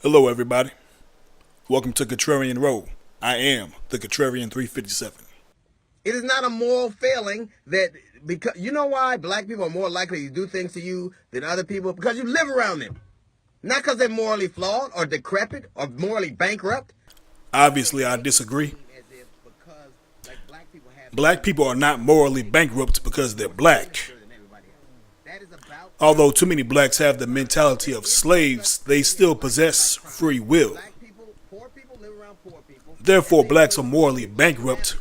Hello, everybody. Welcome to Contrarian Row. I am the Contrarian 357. It is not a moral failing that, because you know why black people are more likely to do things to you than other people? Because you live around them. Not because they're morally flawed or decrepit or morally bankrupt. Obviously, I disagree. Black people are not morally bankrupt because they're black. Although too many blacks have the mentality of slaves, they still possess free will. Therefore, blacks are morally bankrupt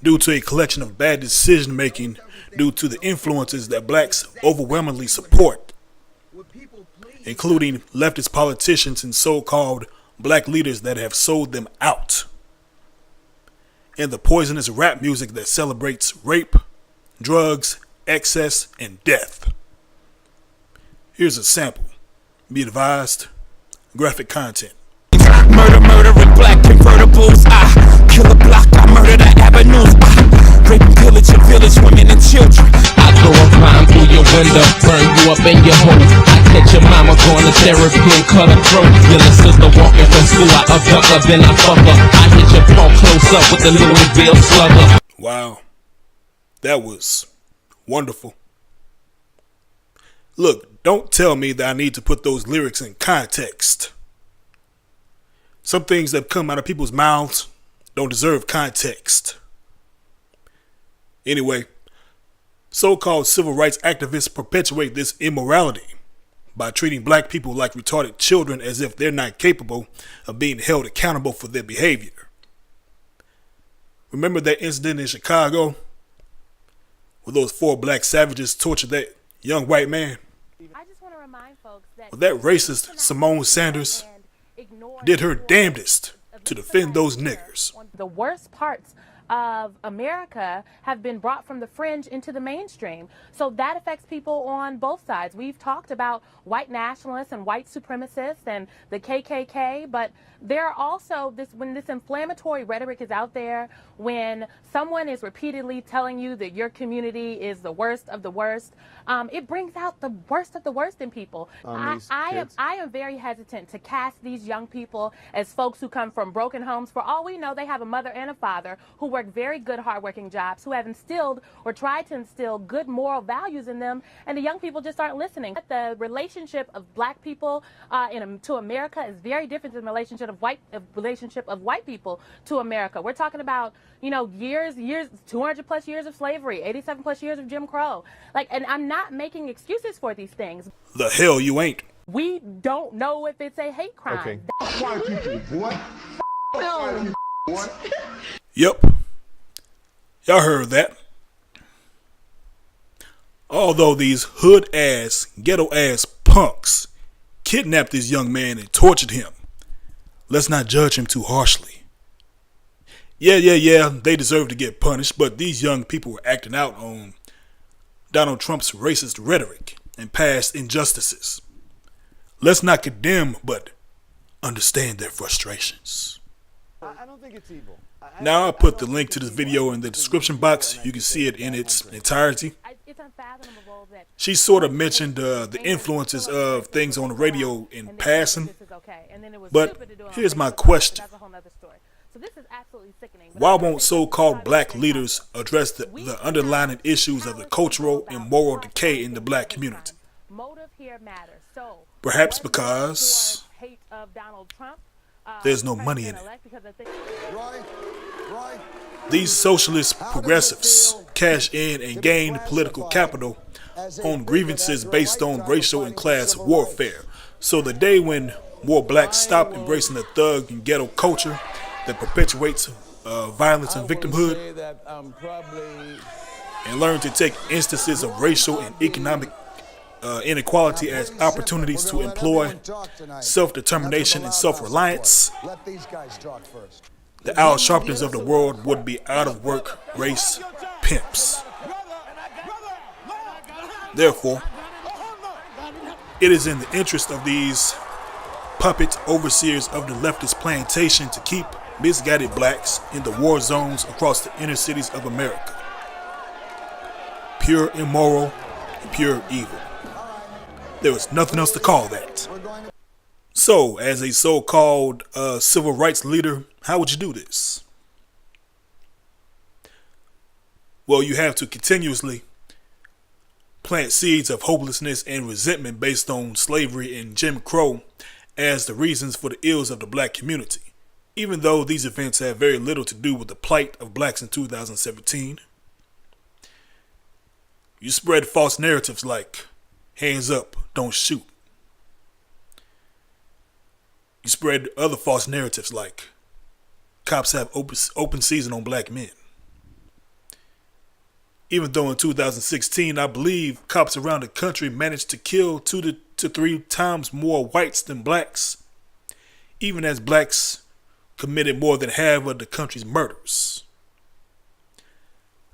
due to a collection of bad decision making due to the influences that blacks overwhelmingly support, including leftist politicians and so-called black leaders that have sold them out, and the poisonous rap music that celebrates rape, drugs, excess, and death. Here's a sample. Be advised, graphic content. Murdering black convertibles. I kill a block, I murder the avenues. I rape and pillage your village, women and children. I throw a crime through your window, burn you up in your home. I catch your mama going to therapy and cut her throat. Your little sister walking from school, I abduct her, then I fuck her. I hit your punk close up with the Louisville slugger. Wow, that was wonderful. Look, don't tell me that I need to put those lyrics in context. Some things that come out of people's mouths don't deserve context. Anyway, so-called civil rights activists perpetuate this immorality by treating black people like retarded children as if they're not capable of being held accountable for their behavior. Remember that incident in Chicago where those 4 black savages tortured that young white man? I just want to remind folks that, Well, that racist Symone Sanders did her damnedest to defend those niggers. the worst parts of America have been brought from the fringe into the mainstream. So that affects people on both sides. We've talked about white nationalists and white supremacists and the KKK, but there are also when this inflammatory rhetoric is out there, when someone is repeatedly telling you that your community is the worst of the worst, it brings out the worst of the worst in people. I am very hesitant to cast these young people as folks who come from broken homes. For all we know, they have a mother and a father who work very good, hardworking jobs, who have instilled or tried to instill good moral values in them, and the young people just aren't listening. The relationship of black people to America is very different than the relationship of white people to America. We're talking about, years, 200 plus years of slavery, 87 plus years of Jim Crow. And I'm not making excuses for these things. The hell you ain't. We don't know if it's a hate crime. Okay. White people, boy. No. Boy. Yep. Y'all heard that. Although these hood-ass, ghetto-ass punks kidnapped this young man and tortured him, let's not judge him too harshly. Yeah, they deserve to get punished, but these young people were acting out on Donald Trump's racist rhetoric and past injustices. Let's not condemn, but understand their frustrations. I don't think it's evil. Now I'll put the link to this video in the description box. You can see it in its entirety. It's unfathomable that She sort of mentioned the influences of things on the radio in passing. But here's my question. Why won't so-called black leaders address the underlying issues of the cultural and moral decay in the black community? Perhaps because there's no money in it. These socialist progressives cash in and gain political capital on grievances based on racial and class warfare. So the day when more blacks stop embracing the thug and ghetto culture that perpetuates violence and victimhood, and learn to take instances of racial and economic inequality as opportunities to employ self-determination and self-reliance, the Al Sharptons of the world would be out-of-work race pimps. Therefore, it is in the interest of these puppet overseers of the leftist plantation to keep misguided blacks in the war zones across the inner cities of America. Pure immoral and pure evil. There is nothing else to call that. So, as a so-called civil rights leader, how would you do this? Well, you have to continuously plant seeds of hopelessness and resentment based on slavery and Jim Crow as the reasons for the ills of the black community, even though these events have very little to do with the plight of blacks in 2017. You spread false narratives like, hands up, don't shoot. You spread other false narratives like, cops have open season on black men. Even though in 2016, I believe cops around the country managed to kill 2 to 3 times more whites than blacks, even as blacks committed more than half of the country's murders.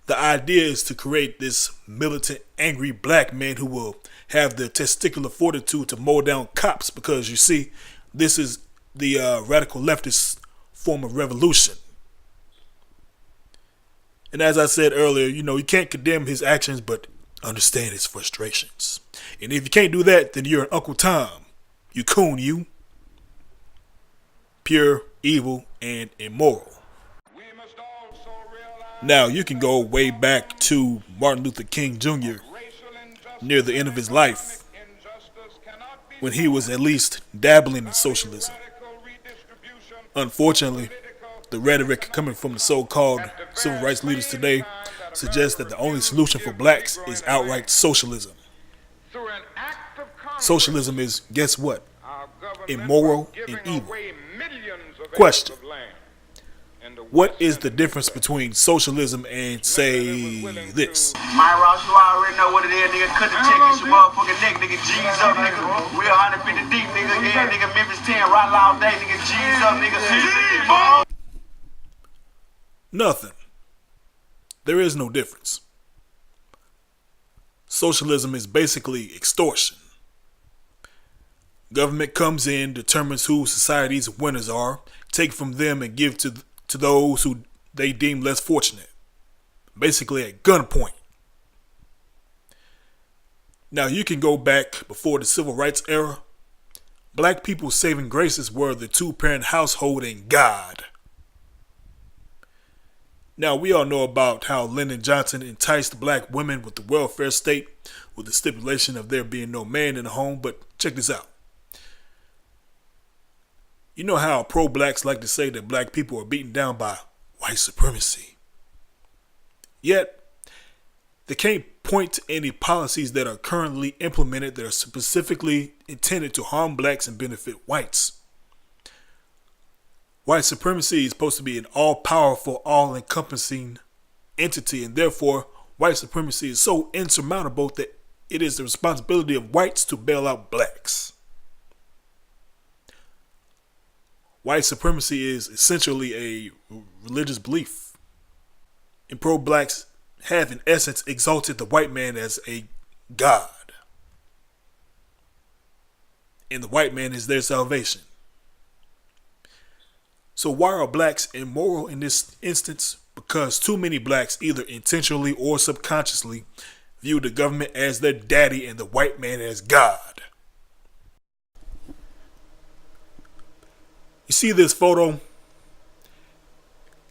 The idea is to create this militant, angry black man who will have the testicular fortitude to mow down cops because, you see, this is the radical leftist form of revolution. And as I said earlier, you can't condemn his actions, but understand his frustrations. And if you can't do that, then you're an Uncle Tom. You coon, you. Pure, evil, and immoral. Now, you can go way back to Martin Luther King Jr. near the end of his life, when he was at least dabbling in socialism. Unfortunately, the rhetoric coming from the so-called civil rights leaders today suggests that the only solution for blacks is outright socialism. Socialism is, guess what? Immoral and evil. Question. What is the difference between socialism and, say, this? My Ross, you already know what it is, nigga. Cut the check, it's your motherfucking neck, nigga. G's up, nigga. We're 150 deep, nigga. Yeah, nigga. Memphis 10, right all day, nigga. G's up, nigga. Nothing. There is no difference. Socialism is basically extortion. Government comes in, determines who society's winners are, take from them and give to those who they deem less fortunate. Basically at gunpoint. Now you can go back before the civil rights era. Black people's saving graces were the 2-parent household and God. Now we all know about how Lyndon Johnson enticed black women with the welfare state with the stipulation of there being no man in the home, but check this out. You know how pro-blacks like to say that black people are beaten down by white supremacy. Yet, they can't point to any policies that are currently implemented that are specifically intended to harm blacks and benefit whites. White supremacy is supposed to be an all-powerful, all-encompassing entity, and therefore, white supremacy is so insurmountable that it is the responsibility of whites to bail out blacks. White supremacy is essentially a religious belief. And pro-blacks have in essence exalted the white man as a god. And the white man is their salvation. So why are blacks immoral in this instance? Because too many blacks, either intentionally or subconsciously, view the government as their daddy and the white man as God. You see this photo?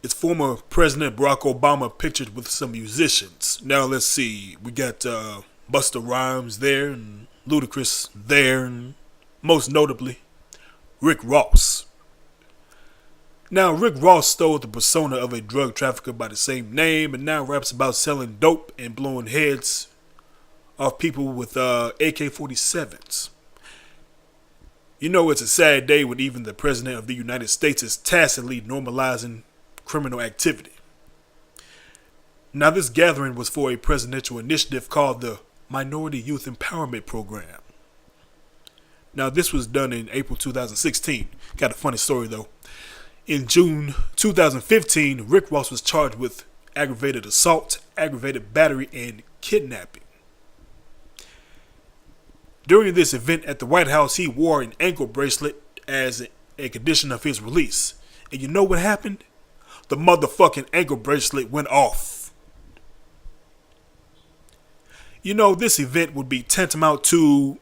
It's former President Barack Obama pictured with some musicians. Now let's see. We got Busta Rhymes there and Ludacris there, and most notably, Rick Ross. Now, Rick Ross stole the persona of a drug trafficker by the same name and now raps about selling dope and blowing heads off people with AK-47s. You know, it's a sad day when even the President of the United States is tacitly normalizing criminal activity. Now, this gathering was for a presidential initiative called the Minority Youth Empowerment Program. Now, this was done in April 2016. Got a funny story, though. In June 2015, Rick Ross was charged with aggravated assault, aggravated battery, and kidnapping. During this event at the White House, he wore an ankle bracelet as a condition of his release. And you know what happened? The motherfucking ankle bracelet went off. You know, this event would be tantamount to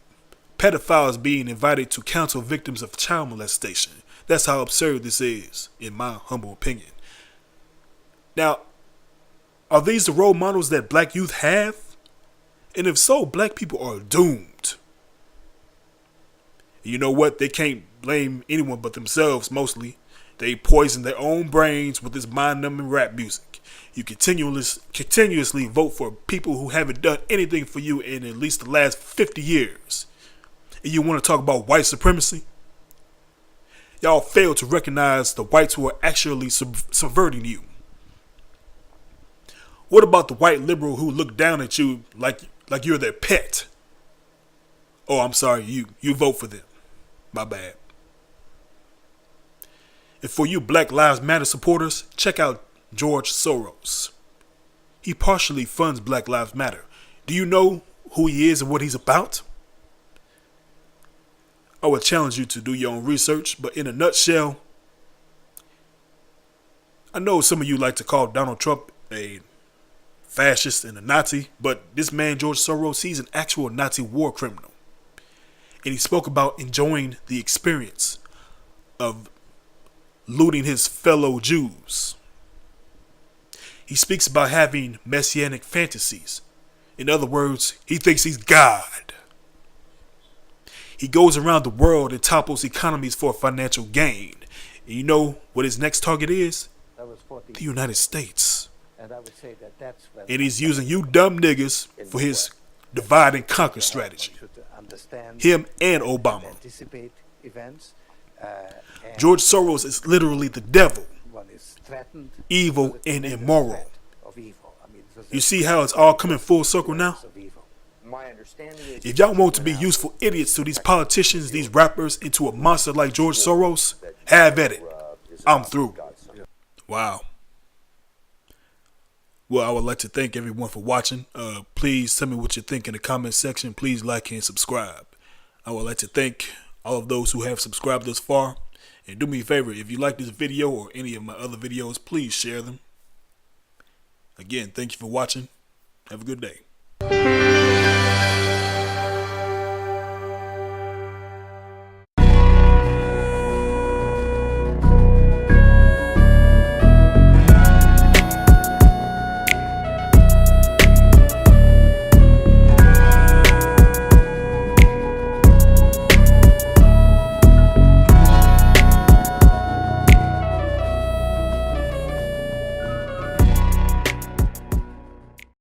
pedophiles being invited to counsel victims of child molestation. That's how absurd this is, in my humble opinion. Now, are these the role models that black youth have? And if so, black people are doomed. You know what? They can't blame anyone but themselves mostly. They poison their own brains with this mind-numbing rap music. You continuously vote for people who haven't done anything for you in at least the last 50 years. And you want to talk about white supremacy? Y'all fail to recognize the whites who are actually subverting you. What about the white liberal who look down at you like you're their pet? Oh, I'm sorry, you vote for them. My bad. And for you Black Lives Matter supporters, check out George Soros. He partially funds Black Lives Matter. Do you know who he is and what he's about? I would challenge you to do your own research, but in a nutshell, I know some of you like to call Donald Trump a fascist and a Nazi, but this man, George Soros, he's an actual Nazi war criminal. And he spoke about enjoying the experience of looting his fellow Jews. He speaks about having messianic fantasies. In other words, he thinks he's God. He goes around the world and topples economies for financial gain. And you know what his next target is? The United States. And I would say that that's where and he's using you dumb niggas for his divide and conquer strategy. Him and Obama. Anticipate events, George Soros is literally the devil. One is threatened, evil and immoral. of evil. I mean, You see how it's all coming full circle now? My understanding is If y'all want to be useful idiots to these politicians, these rappers, into a monster like George Soros, have at it. I'm through. Wow. Well, I would like to thank everyone for watching. Please tell me what you think in the comment section. Please like and subscribe. I would like to thank all of those who have subscribed thus far. And do me a favor, if you like this video or any of my other videos, please share them. Again, thank you for watching. Have a good day.